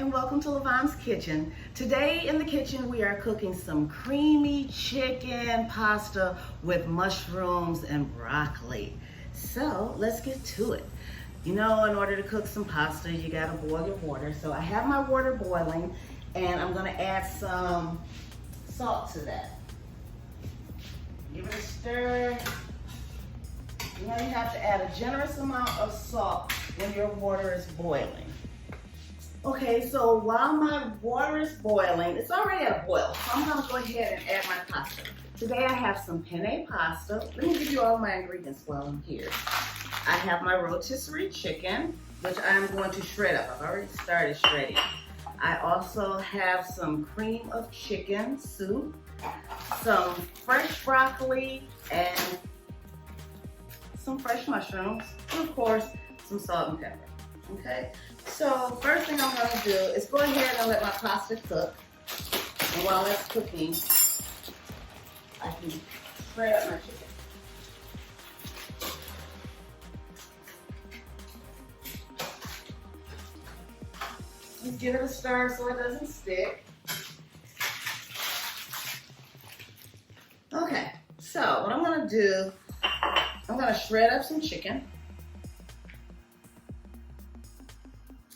and welcome to Lavonne's Kitchen. Today in the kitchen we are cooking some creamy chicken pasta with mushrooms and broccoli. So let's get to it. You know, in order to cook some pasta you gotta boil your water. So I have my water boiling and I'm gonna add some salt to that. Give it a stir. You know you have to add a generous amount of salt when your water is boiling. Okay, so while my water is boiling, it's already at a boil, so I'm gonna go ahead and add my pasta. Today I have some penne pasta. Let me give you all my ingredients while I'm here. I have my rotisserie chicken, which I'm going to shred up. I've already started shredding. I also have some cream of chicken soup, some fresh broccoli, and some fresh mushrooms, and of course, some salt and pepper. Okay, so first thing I'm gonna do is go ahead and let my pasta cook. And while that's cooking, I can shred up my chicken. Just give it a stir so it doesn't stick. Okay, so what I'm gonna do, I'm gonna shred up some chicken.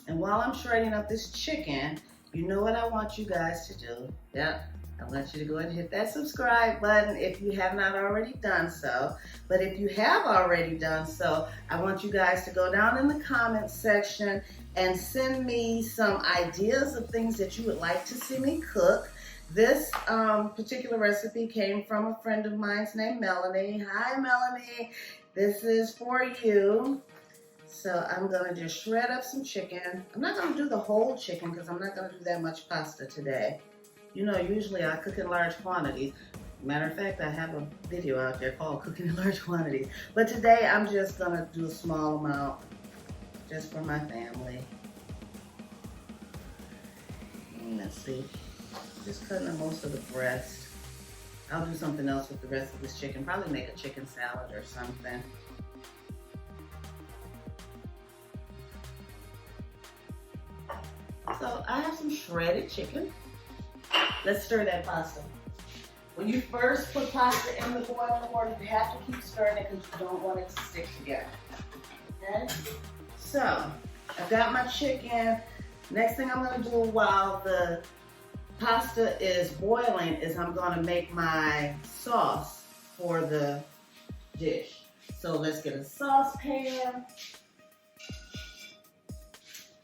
And while I'm shredding up this chicken, you know what I want you guys to do. Yep, I want you to go ahead and hit that subscribe button if you have not already done so. But if you have already done so, I want you guys to go down in the comments section and send me some ideas of things that you would like to see me cook. This particular recipe came from a friend of mine named Melanie. Hi, Melanie. This is for you. So I'm gonna just shred up some chicken. I'm not gonna do the whole chicken because I'm not gonna do that much pasta today. You know, usually I cook in large quantities. Matter of fact, I have a video out there called Cooking in Large Quantities. But today I'm just gonna do a small amount just for my family. Let's see, just cutting up most of the breast. I'll do something else with the rest of this chicken. Probably make a chicken salad or something. So I have some shredded chicken. Let's stir that pasta. When you first put pasta in the boiling water, you have to keep stirring it because you don't want it to stick together. Okay? So I've got my chicken. Next thing I'm gonna do while the pasta is boiling is I'm gonna make my sauce for the dish. So let's get a saucepan.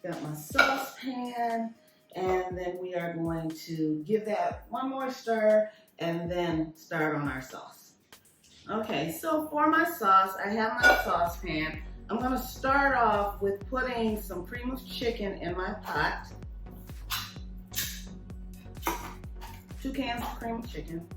Got my saucepan, and then we are going to give that one more stir and then start on our sauce. Okay, so for my sauce, I have my saucepan. I'm gonna start off with putting some cream of chicken in my pot. 2 cans of cream of chicken.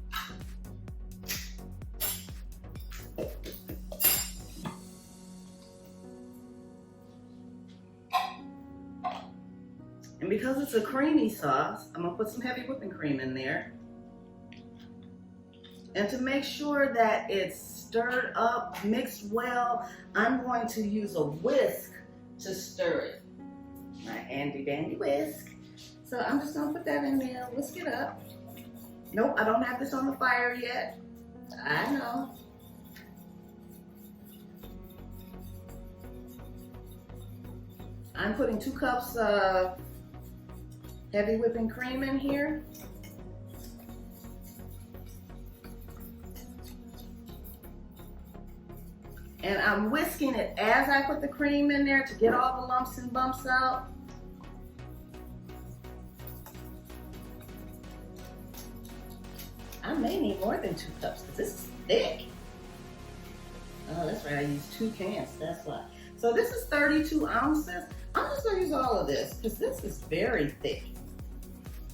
And because it's a creamy sauce, I'm gonna put some heavy whipping cream in there. And to make sure that it's stirred up, mixed well, I'm going to use a whisk to stir it. My handy dandy whisk. So I'm just gonna put that in there, whisk it up. Nope, I don't have this on the fire yet. I know. I'm putting 2 cups of heavy whipping cream in here. And I'm whisking it as I put the cream in there to get all the lumps and bumps out. I may need more than 2 cups because this is thick. Oh, that's right, I used 2 cans, that's why. So this is 32 ounces. I'm just gonna use all of this because this is very thick.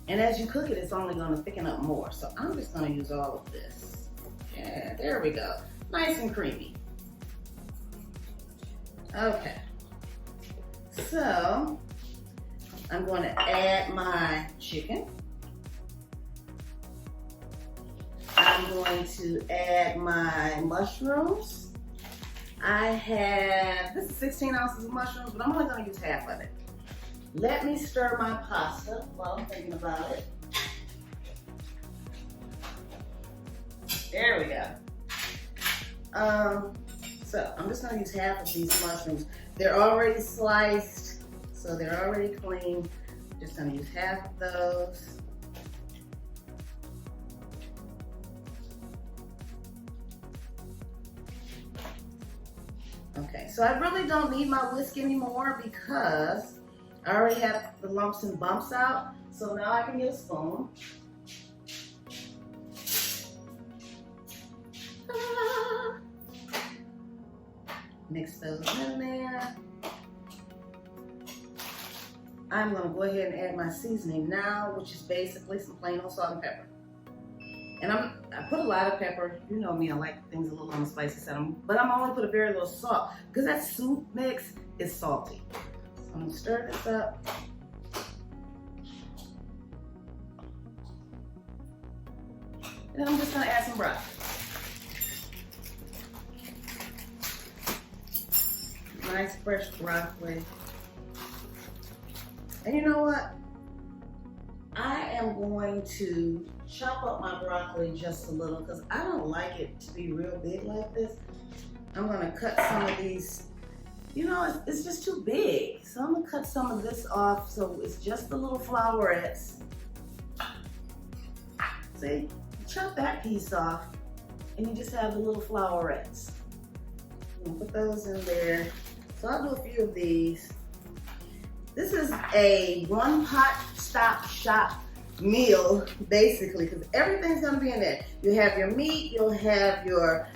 And as you cook it, it's only gonna thicken up more. So I'm just gonna use all of this. Yeah, there we go. Nice and creamy. Okay. So I'm gonna add my chicken. I'm going to add my mushrooms. I have, this is 16 ounces of mushrooms, but I'm only gonna use half of it. let me stir my pasta while I'm thinking about it. There we go. So I'm just gonna use half of these mushrooms. They're already sliced, so they're already clean. Just gonna use half of those. Okay, so I really don't need my whisk anymore because I already have the lumps and bumps out. So now I can get a spoon. Mix those in there. I'm gonna go ahead and add my seasoning now, which is basically some plain old salt and pepper. And I put a lot of pepper. You know me, I like things a little on the spicy side. But I'm only put a very little salt because that soup mix is salty. So I'm gonna stir this up. And then I'm just gonna add some broccoli. Nice fresh broccoli. And you know what? I am going to chop up my broccoli just a little because I don't like it to be real big like this. I'm gonna cut some of these, you know, it's just too big. So I'm gonna cut some of this off so it's just the little flowerets. See, chop that piece off and you just have the little flowerets. I'm gonna put those in there. So I'll do a few of these. This is a one pot stop shop meal, basically, because everything's gonna be in there. You have your meat, you'll have your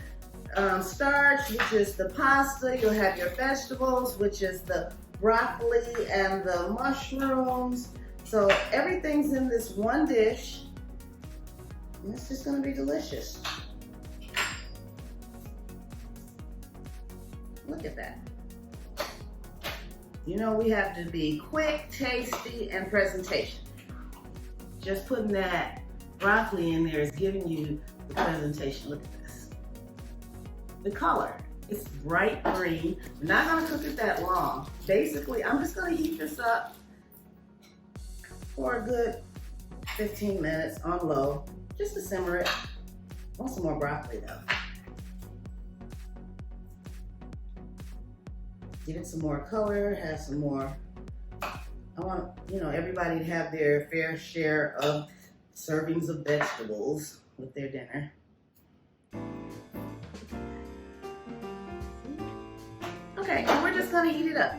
starch, which is the pasta, you'll have your vegetables, which is the broccoli and the mushrooms. So everything's in this one dish, and it's just gonna be delicious. Look at that. You know we have to be quick, tasty, and presentation. Just putting that broccoli in there is giving you the presentation. Look at this. The color, it's bright green. We're not gonna cook it that long. Basically, I'm just gonna heat this up for a good 15 minutes on low, just to simmer it. I want some more broccoli though. Give it some more color, have some more. I want, you know, everybody to have their fair share of servings of vegetables with their dinner. Okay, and we're just gonna heat it up.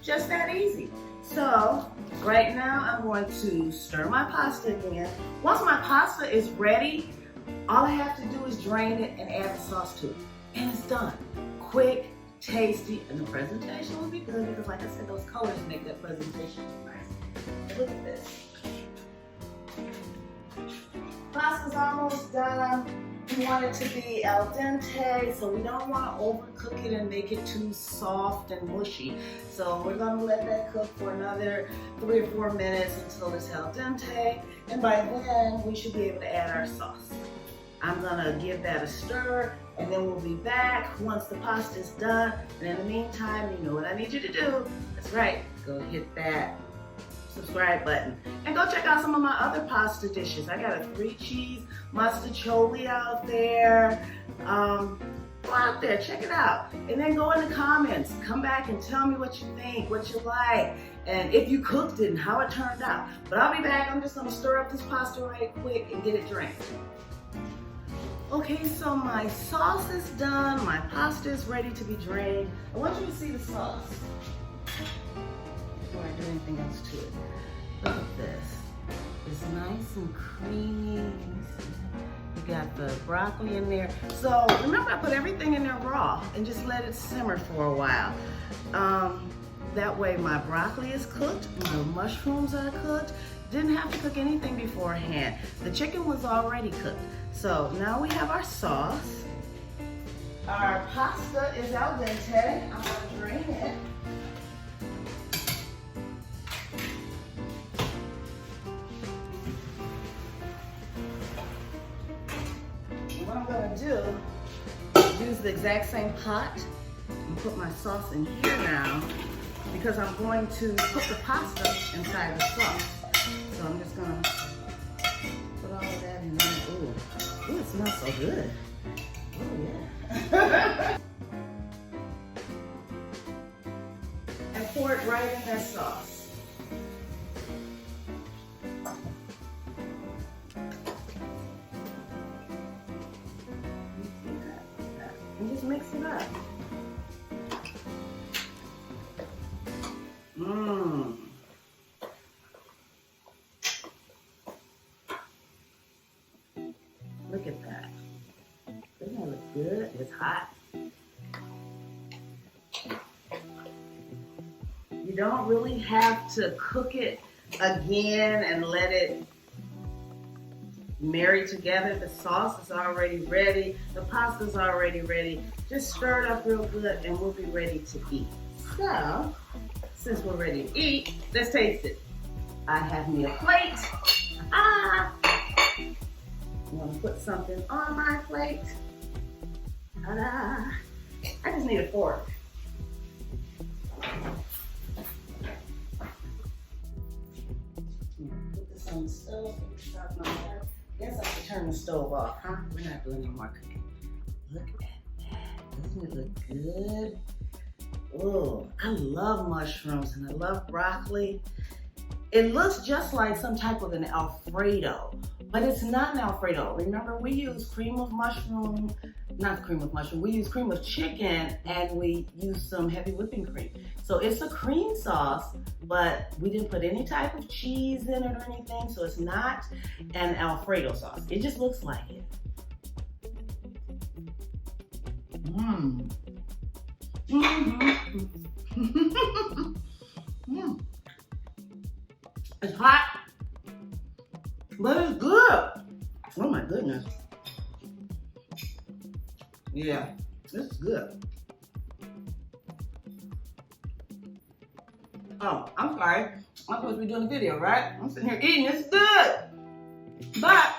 Just that easy. So, right now I'm going to stir my pasta again. Once my pasta is ready, all I have to do is drain it and add the sauce to it. And it's done. Quick, tasty, and the presentation will be good because like I said, those colors make that presentation nice. Look at this. Pasta's almost done. We want it to be al dente, so we don't want to overcook it and make it too soft and mushy. So we're going to let that cook for another 3 or 4 minutes until it's al dente. And by then, we should be able to add our sauce. I'm gonna give that a stir and then we'll be back once the pasta is done. And in the meantime, you know what I need you to do. That's right, go hit that subscribe button. And go check out some of my other pasta dishes. I got a 3-cheese mustacholi out there. Go out there, check it out. And then go in the comments, come back and tell me what you think, what you like, and if you cooked it and how it turned out. But I'll be back, I'm just gonna stir up this pasta right quick and get it drained. Okay, so my sauce is done, my pasta is ready to be drained. I want you to see the sauce before I do anything else to it. Look at this. It's nice and creamy. You got the broccoli in there. So remember I put everything in there raw and just let it simmer for a while. That way my broccoli is cooked, my mushrooms are cooked. Didn't have to cook anything beforehand. The chicken was already cooked. So now we have our sauce. Our pasta is al dente. I'm gonna drain it. And what I'm gonna do use the exact same pot and put my sauce in here now because I'm going to put the pasta inside the sauce. So I'm just gonna put all of that in there. Ooh, it smells so good. Oh yeah. And pour it right in that sauce. And just mix it up. Mmm. Look at that. Doesn't that look good? It's hot. You don't really have to cook it again and let it marry together. The sauce is already ready. The pasta's already ready. Just stir it up real good and we'll be ready to eat. So, since we're ready to eat, let's taste it. I have me a plate. I'm gonna put something on my plate. Ta-da! I just need a fork. Put this on the stove. Guess I should turn the stove off, huh? We're not doing any more cooking. Look at that. Doesn't it look good? Oh, I love mushrooms and I love broccoli. It looks just like some type of an Alfredo, but it's not an Alfredo. Remember, we use cream of mushroom, not cream of mushroom, we use cream of chicken and we use some heavy whipping cream. So it's a cream sauce, but we didn't put any type of cheese in it or anything, so it's not an Alfredo sauce. It just looks like it. Mmm. Mm. It's hot, but it's good. Oh my goodness. Yeah, this is good. Oh, I'm sorry. I'm supposed to be doing a video, right? I'm sitting here eating. It's good. But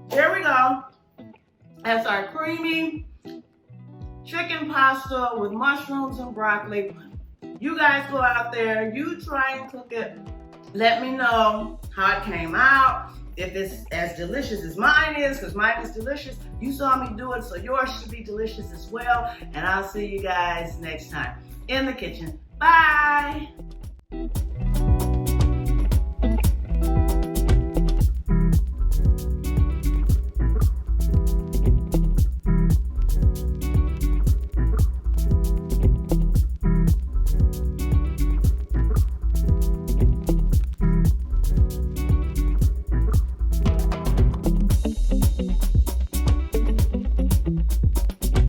there we go. That's our creamy chicken pasta with mushrooms and broccoli. You guys go out there, you try and cook it. Let me know how it came out. If it's as delicious as mine is, because mine is delicious. You saw me do it, so yours should be delicious as well. And I'll see you guys next time in the kitchen. Bye.